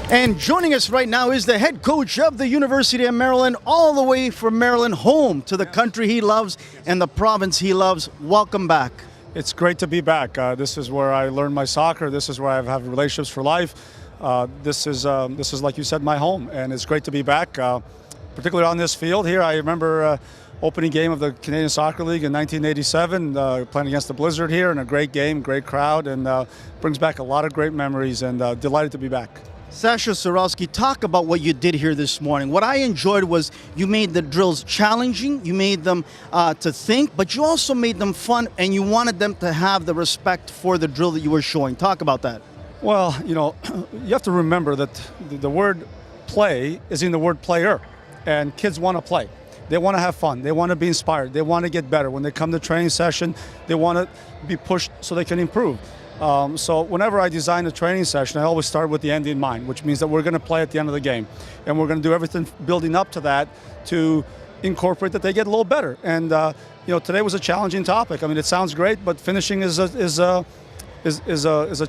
And joining us right now is the head coach of the University of Maryland, all the way from Maryland, home to the country he loves and the province he loves. Welcome back. It's great to be back. This is where I learned my soccer. This is where I have relationships for life. This is, like you said, my home, and it's great to be back, particularly on this field here. I remember opening game of the Canadian Soccer League in 1987, playing against the Blizzard here, and a great game, great crowd, and brings back a lot of great memories, and delighted to be back. Sasho Cirovski, talk about what you did here this morning. What I enjoyed was you made the drills challenging, you made them to think, but you also made them fun, and you wanted them to have the respect for the drill that you were showing. Talk about that. Well, you have to remember that the word play is in the word player, and kids want to play. They want to have fun. They want to be inspired. They want to get better. When they come to training session, they want to be pushed so they can improve. So whenever I design a training session, I always start with the end in mind, which means that we're going to play at the end of the game. And we're going to do everything building up to that to incorporate that they get a little better. And today was a challenging topic. I mean, it sounds great, but finishing is a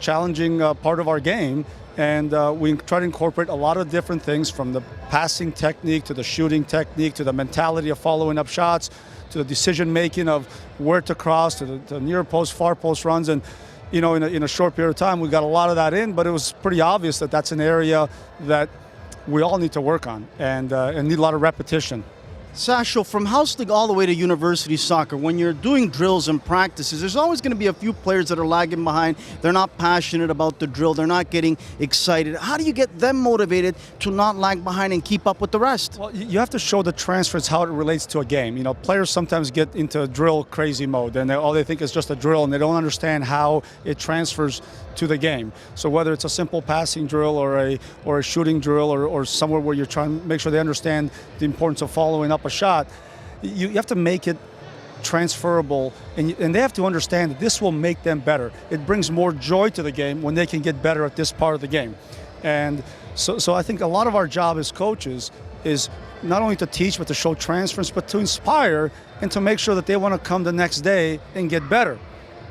challenging part of our game. And we try to incorporate a lot of different things, from the passing technique to the shooting technique to the mentality of following up shots to the decision making of where to cross to the near post, far post runs. And in a short period of time, we got a lot of that in, but it was pretty obvious that that's an area that we all need to work on and need a lot of repetition. Sasho, from house league all the way to university soccer, when you're doing drills and practices, there's always going to be a few players that are lagging behind. They're not passionate about the drill. They're not getting excited. How do you get them motivated to not lag behind and keep up with the rest? Well, you have to show the transfers how it relates to a game. Players sometimes get into drill crazy mode, and all they think is just a drill, and they don't understand how it transfers to the game. So whether it's a simple passing drill or a shooting drill or somewhere where you're trying to make sure they understand the importance of following up a shot, you have to make it transferable, and they have to understand that this will make them better. It brings more joy to the game when they can get better at this part of the game. And so I think a lot of our job as coaches is not only to teach but to show transference, but to inspire and to make sure that they want to come the next day and get better.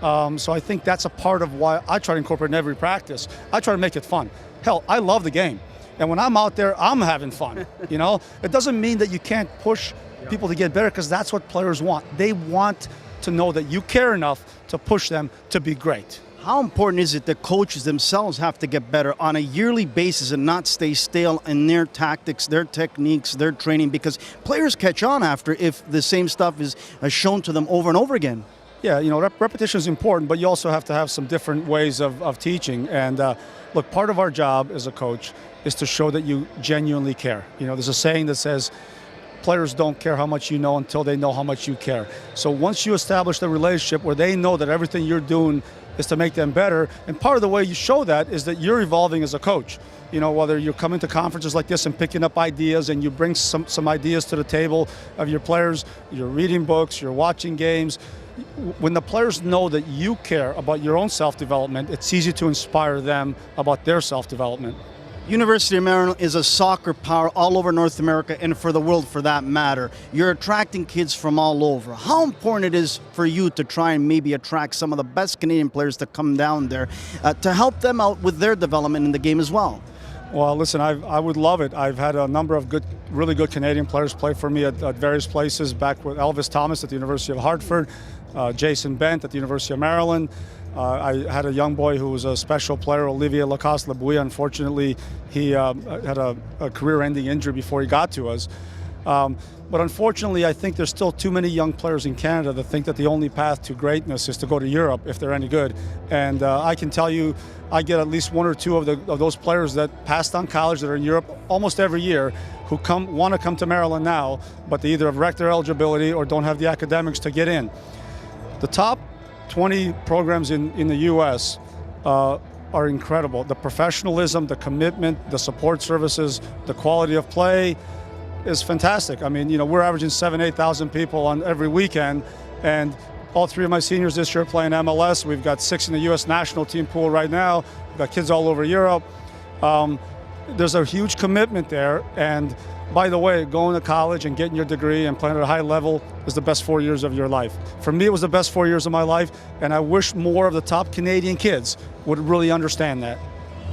So I think that's a part of why I try to incorporate in every practice. I try to make it fun. Hell, I love the game. And when I'm out there, I'm having fun. It doesn't mean that you can't push people to get better, because that's what players want. They want to know that you care enough to push them to be great. How important is it that coaches themselves have to get better on a yearly basis and not stay stale in their tactics, their techniques, their training? Because players catch on after if the same stuff is shown to them over and over again. Yeah, repetition is important, but you also have to have some different ways of teaching. And look, part of our job as a coach is to show that you genuinely care. There's a saying that says, players don't care how much you know until they know how much you care. So once you establish the relationship where they know that everything you're doing is to make them better, and part of the way you show that is that you're evolving as a coach. Whether you're coming to conferences like this and picking up ideas, and you bring some ideas to the table of your players, you're reading books, you're watching games. When the players know that you care about your own self-development, it's easy to inspire them about their self-development. University of Maryland is a soccer power all over North America and for the world, for that matter. You're attracting kids from all over. How important it is for you to try and maybe attract some of the best Canadian players to come down there to help them out with their development in the game as well? Well, listen, I would love it. I've had a number of really good Canadian players play for me at various places, back with Elvis Thomas at the University of Hartford, Jason Bent at the University of Maryland. I had a young boy who was a special player, Olivier Lacoste-Labouille. Unfortunately, he had a career-ending injury before he got to us. But unfortunately, I think there's still too many young players in Canada that think that the only path to greatness is to go to Europe if they're any good. And I can tell you, I get at least one or two of those players that passed on college that are in Europe almost every year who want to come to Maryland now, but they either have wrecked their eligibility or don't have the academics to get in. The top 20 programs in the U.S. Are incredible. The professionalism, the commitment, the support services, the quality of play is fantastic. I mean, we're averaging 7,000 to 8,000 people on every weekend, and all three of my seniors this year playing MLS. We've got 6 in the U.S. national team pool right now. We've got kids all over Europe. There's a huge commitment there, and by the way, going to college and getting your degree and playing at a high level is the best 4 years of your life. For me, it was the best 4 years of my life, and I wish more of the top Canadian kids would really understand that.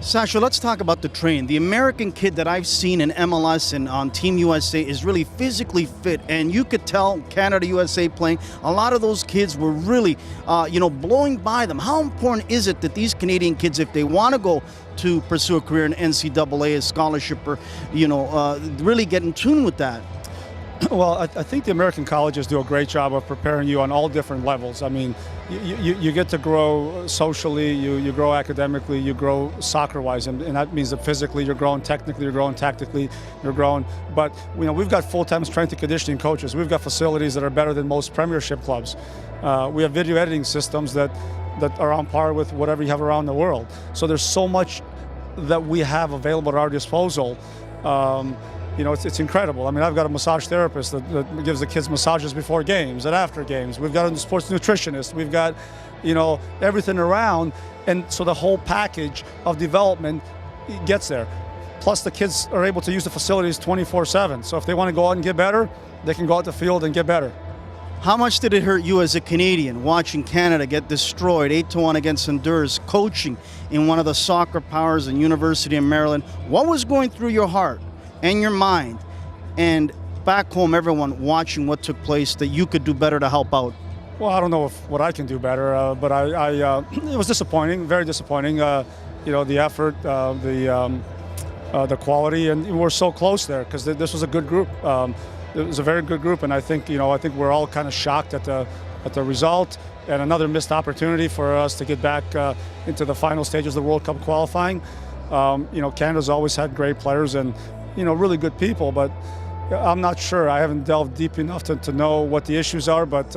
Sasho, let's talk about the train. The American kid that I've seen in MLS and on Team USA is really physically fit, and you could tell Canada USA playing, a lot of those kids were really, blowing by them. How important is it that these Canadian kids, if they want to go to pursue a career in NCAA, a scholarship, or really get in tune with that? Well, I think the American colleges do a great job of preparing you on all different levels. I mean, you get to grow socially, you grow academically, you grow soccer-wise, and that means that physically you're growing, technically you're growing, tactically you're growing. But we've got full-time strength and conditioning coaches. We've got facilities that are better than most Premiership clubs. We have video editing systems that are on par with whatever you have around the world. So there's so much that we have available at our disposal. It's incredible. I mean, I've got a massage therapist that gives the kids massages before games and after games. We've got a sports nutritionist. We've got, everything around. And so the whole package of development gets there. Plus, the kids are able to use the facilities 24/7. So if they want to go out and get better, they can go out the field and get better. How much did it hurt you as a Canadian watching Canada get destroyed 8-1 against Honduras, coaching in one of the soccer powers in University of Maryland? What was going through your heart and your mind, and back home, everyone watching what took place, that you could do better to help out? Well, I don't know what I can do better, but it was disappointing, very disappointing. The effort, the quality, and we're so close there because this was a good group. It was a very good group, and I think we're all kind of shocked at the result, and another missed opportunity for us to get back into the final stages of the World Cup qualifying. Canada's always had great players and really good people, but I'm not sure. I haven't delved deep enough to know what the issues are, but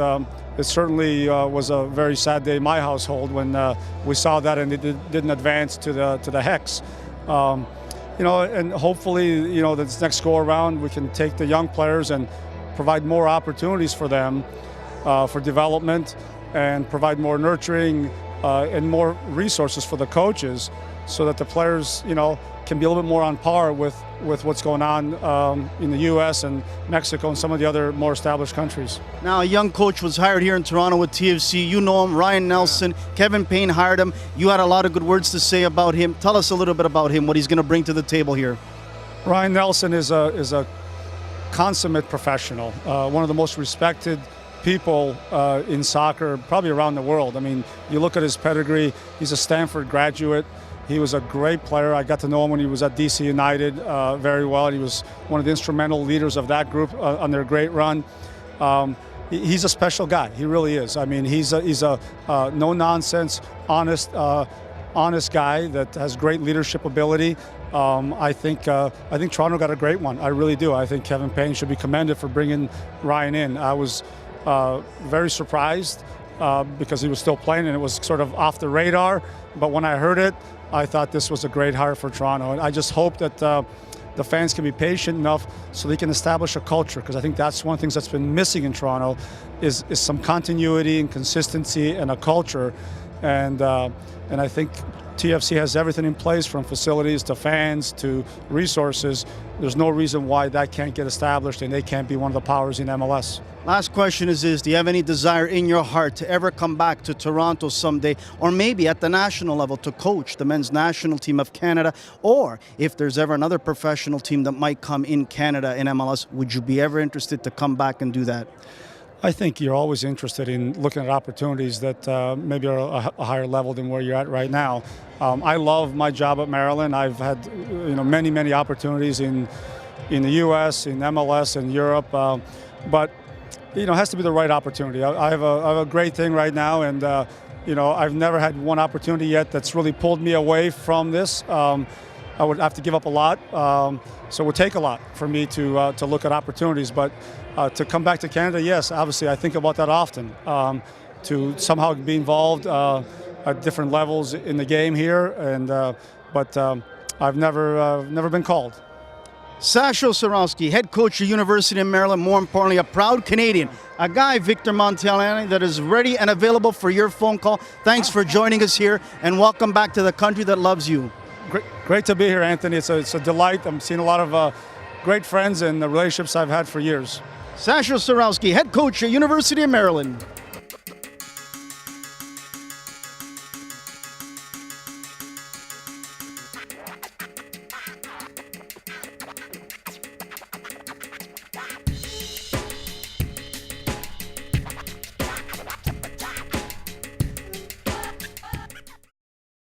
it certainly was a very sad day in my household when we saw that and it didn't advance to the Hex. And hopefully, this next go around, we can take the young players and provide more opportunities for them for development and provide more nurturing and more resources for the coaches so that the players, can be a little bit more on par with what's going on in the U.S. and Mexico and some of the other more established countries. Now, a young coach was hired here in Toronto with TFC. You know him, Ryan Nelson. Yeah. Kevin Payne hired him. You had a lot of good words to say about him. Tell us a little bit about him, what he's going to bring to the table here. Ryan Nelson is a consummate professional, one of the most respected people in soccer, probably around the world. I mean, you look at his pedigree, he's a Stanford graduate. He was a great player. I got to know him when he was at DC United very well. He was one of the instrumental leaders of that group on their great run. He's a special guy. He really is. I mean, he's a no-nonsense, honest guy that has great leadership ability. I think Toronto got a great one. I really do. I think Kevin Payne should be commended for bringing Ryan in. I was very surprised because he was still playing and it was sort of off the radar. But when I heard it, I thought this was a great hire for Toronto. And I just hope that the fans can be patient enough so they can establish a culture, because I think that's one of the things that's been missing in Toronto is some continuity and consistency and a culture. And I think TFC has everything in place, from facilities to fans to resources. There's no reason why that can't get established and they can't be one of the powers in MLS. Last question is this: do you have any desire in your heart to ever come back to Toronto someday, or maybe at the national level to coach the men's national team of Canada? Or if there's ever another professional team that might come in Canada in MLS, would you be ever interested to come back and do that? I think you're always interested in looking at opportunities that maybe are a higher level than where you're at right now. I love my job at Maryland. I've had many opportunities in the U.S., in MLS, and Europe, but it has to be the right opportunity. I have a great thing right now, and I've never had one opportunity yet that's really pulled me away from this. I would have to give up a lot, so it would take a lot for me to look at opportunities. But to come back to Canada, yes, obviously I think about that often. To somehow be involved at different levels in the game here, but I've never been called. Sasho Cirovski, head coach of University of Maryland, more importantly, a proud Canadian, a guy, Victor Montagliani, that is ready and available for your phone call. Thanks for joining us here, and welcome back to the country that loves you. Great to be here, Anthony. It's a delight. I'm seeing a lot of great friends and the relationships I've had for years. Sasho Cirovski, head coach at University of Maryland.